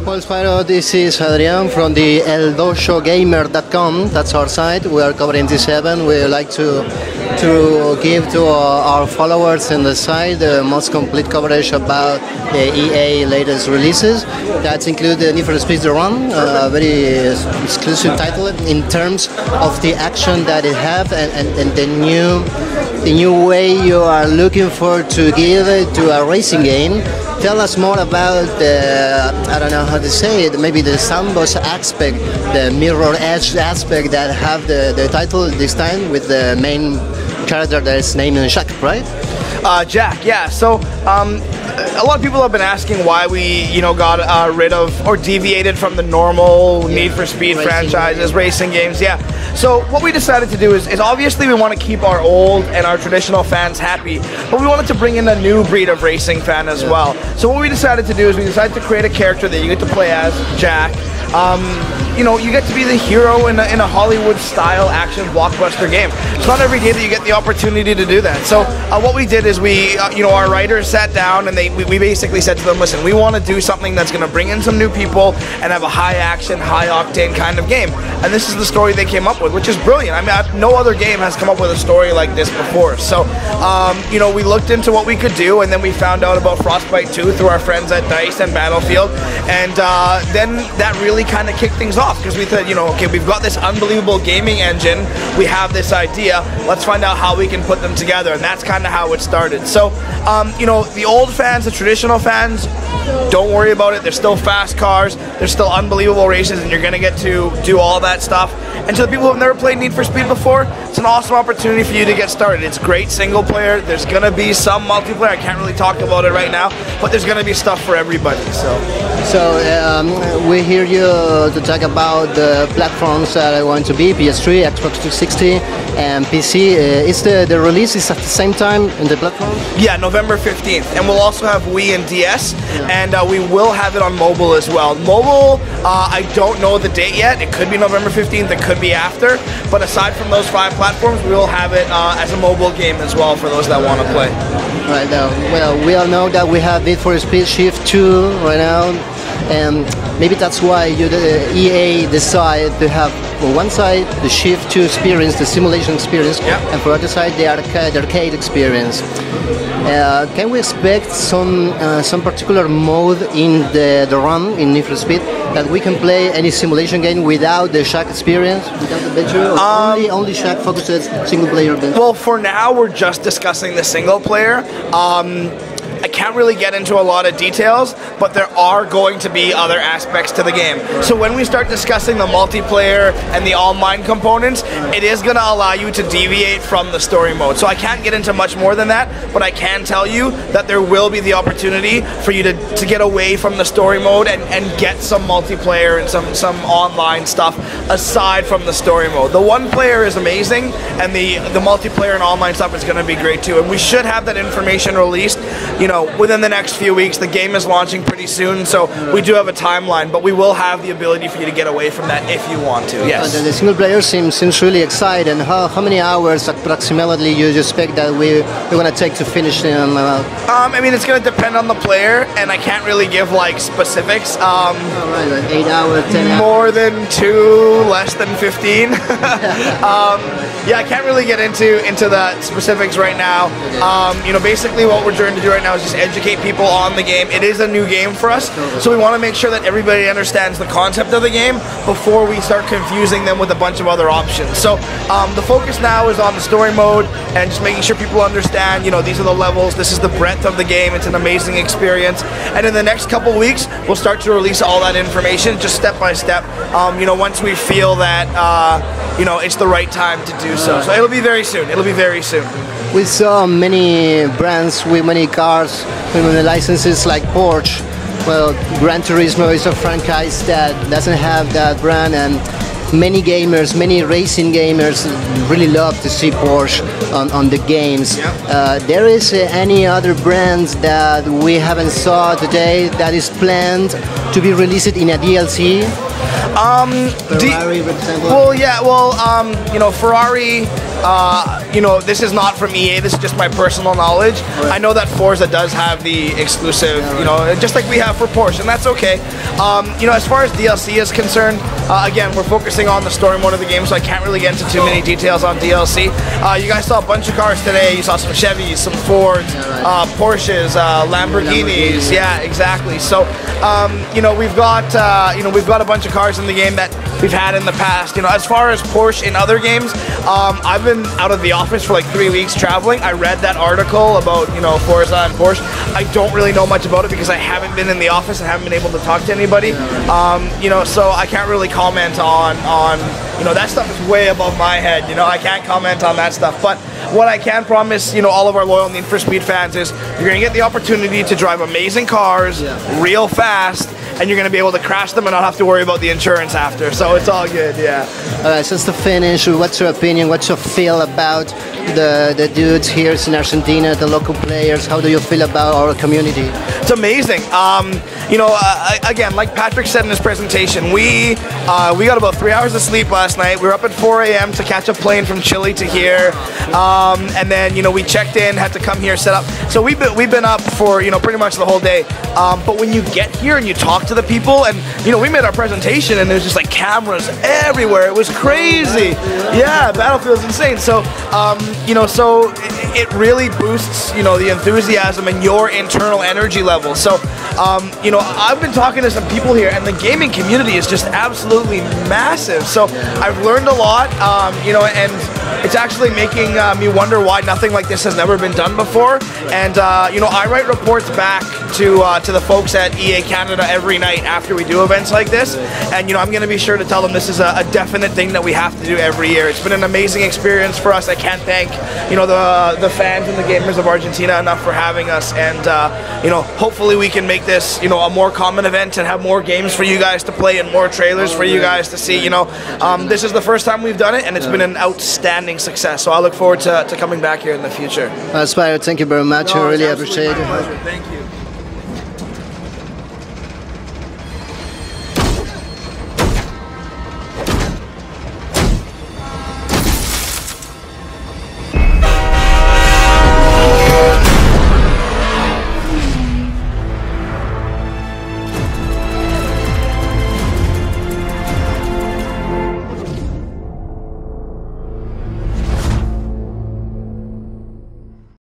Well, Spiro, this is Adrian from the eldoshogamer.com. That's our site. We are covering this event. We like to give to our followers in the site the most complete coverage about the EA latest releases. That include the Need for Speed The Run, a very exclusive title in terms of the action that it have and the new way you are looking for to give it to a racing game. Tell us more about the, I don't know how to say it, maybe the sandbox aspect, the mirror edge aspect that have the title this time with the main character that is named Jack, right? Jack, yeah. So a lot of people have been asking why we, got rid of or deviated from the normal Need for Speed franchises, racing games. Yeah. So what we decided to do is obviously we want to keep our old and our traditional fans happy, but we wanted to bring in a new breed of racing fan as well. So what we decided to do is we decided to create a character that you get to play as, Jack. You get to be the hero in a Hollywood-style action blockbuster game. It's not every day that you get the opportunity to do that. So what we did is we, our writers sat down and we basically said to them, listen, we want to do something that's going to bring in some new people and have a high-action, high-octane kind of game. And this is the story they came up with, which is brilliant. I mean, no other game has come up with a story like this before. So, we looked into what we could do, and then we found out about Frostbite 2 through our friends at DICE and Battlefield. And then that really kind of kicked things off, because we thought, okay, we've got this unbelievable gaming engine, we have this idea, let's find out how we can put them together, and that's kind of how it started. So, the old fans, the traditional fans, don't worry about it, there's still fast cars, there's still unbelievable races, and you're going to get to do all that stuff. And to the people who have never played Need for Speed before, it's an awesome opportunity for you to get started. It's great single player, there's going to be some multiplayer, I can't really talk about it right now, but there's going to be stuff for everybody. So we hear you to talk about the platforms that are going to be PS3, Xbox 360, and PC. Is the release is at the same time in the platforms? Yeah, November 15th, and we'll also have Wii and DS, and we will have it on mobile as well. Mobile, I don't know the date yet. It could be November 15th, it could be after, but aside from those 5 platforms, we will have it as a mobile game as well for those that want to play. Right now, well, we all know that we have Need for Speed Shift 2 right now, and maybe that's why EA decided to have on one side the Shift 2 experience, the simulation experience, and for the other side the arcade experience. Can we expect some particular mode in the run in Need for Speed that we can play any simulation game without the Shack experience, without the adventure, or only Shack focused single player adventure? Well, for now we're just discussing the single player. I can't really get into a lot of details, but there are going to be other aspects to the game. So when we start discussing the multiplayer and the online components, it is going to allow you to deviate from the story mode. So I can't get into much more than that, but I can tell you that there will be the opportunity for you to get away from the story mode and get some multiplayer and some online stuff aside from the story mode. The one player is amazing, and the multiplayer and online stuff is going to be great too. And we should have that information released, within the next few weeks. The game is launching pretty soon, so we do have a timeline, but we will have the ability for you to get away from that if you want to, yes. The single player seems really exciting. How many hours approximately you expect that we're going to take to finish them? I mean, it's going to depend on the player, and I can't really give, specifics. Right, like 8 hours, 10 hours? More than 2, less than 15. Yeah, I can't really get into the specifics right now. Basically what we're trying to do right now is just educate people on the game. It is a new game for us, so we want to make sure that everybody understands the concept of the game before we start confusing them with a bunch of other options. So the focus now is on the story mode and just making sure people understand, these are the levels, this is the breadth of the game, it's an amazing experience. And in the next couple weeks, we'll start to release all that information just step by step, once we feel that, it's the right time to do so. So it'll be very soon. It'll be very soon. We saw many brands with many cars, with many licenses like Porsche. Well, Gran Turismo is a franchise that doesn't have that brand, and many gamers, many racing gamers really love to see Porsche on the games. There is any other brands that we haven't saw today that is planned to be released in a DLC? Ferrari, for example? Well, yeah, you know, Ferrari, you know, this is not from EA, this is just my personal knowledge. Right. I know that Forza does have the exclusive, you know, just like we have for Porsche, and that's okay. You know, as far as DLC is concerned, again, we're focusing on the story mode of the game, so I can't really get into too many details on DLC. You guys saw a bunch of cars today. You saw some Chevys, some Fords, Porsches, Lamborghinis. Yeah, exactly. So, you know, we've got a bunch of cars in the game that we've had in the past. You know, as far as Porsche in other games, I've been out of the office for like 3 weeks traveling. I read that article about, you know, Forza and Porsche. I don't really know much about it because I haven't been in the office and haven't been able to talk to anybody. You know, so I can't really comment on you know, that stuff is way above my head. You know, I can't comment on that stuff. But what I can promise, you know, all of our loyal Need for Speed fans is you're going to get the opportunity to drive amazing cars real fast, and you're going to be able to crash them and not have to worry about the insurance after. So it's all good, yeah. Alright, since the finish, what's your opinion, what's your feel about the dudes here in Argentina, the local players? How do you feel about our community? It's amazing. You know, again, like Patrick said in his presentation, we got about 3 hours of sleep last night. We were up at 4 a.m. to catch a plane from Chile to here. And then, you know, we checked in, had to come here, set up. So we've been up for, you know, pretty much the whole day. But when you get here and you talk to the people, and, you know, we made our presentation and there's just like cameras everywhere. It was crazy. Yeah, Battlefield's insane. So, you know, so it really boosts, you know, the enthusiasm and your internal energy level. So, you know, I've been talking to some people here, and the gaming community is just absolutely massive. So I've learned a lot, you know, and it's actually making me wonder why nothing like this has never been done before. And you know, I write reports back to the folks at EA Canada every night after we do events like this, and you know, I'm going to be sure to tell them this is a definite thing that we have to do every year. It's been an amazing experience for us. I can't thank, you know, the fans and the gamers of Argentina enough for having us, and you know, hopefully we can make this, you know, a more common event and have more games for you guys to play and more trailers for you guys to see. You know, this is the first time we've done it, and it's been an outstanding success. So I look forward to coming back here in the future. Spiro, thank you very much. I really appreciate it. Thank you.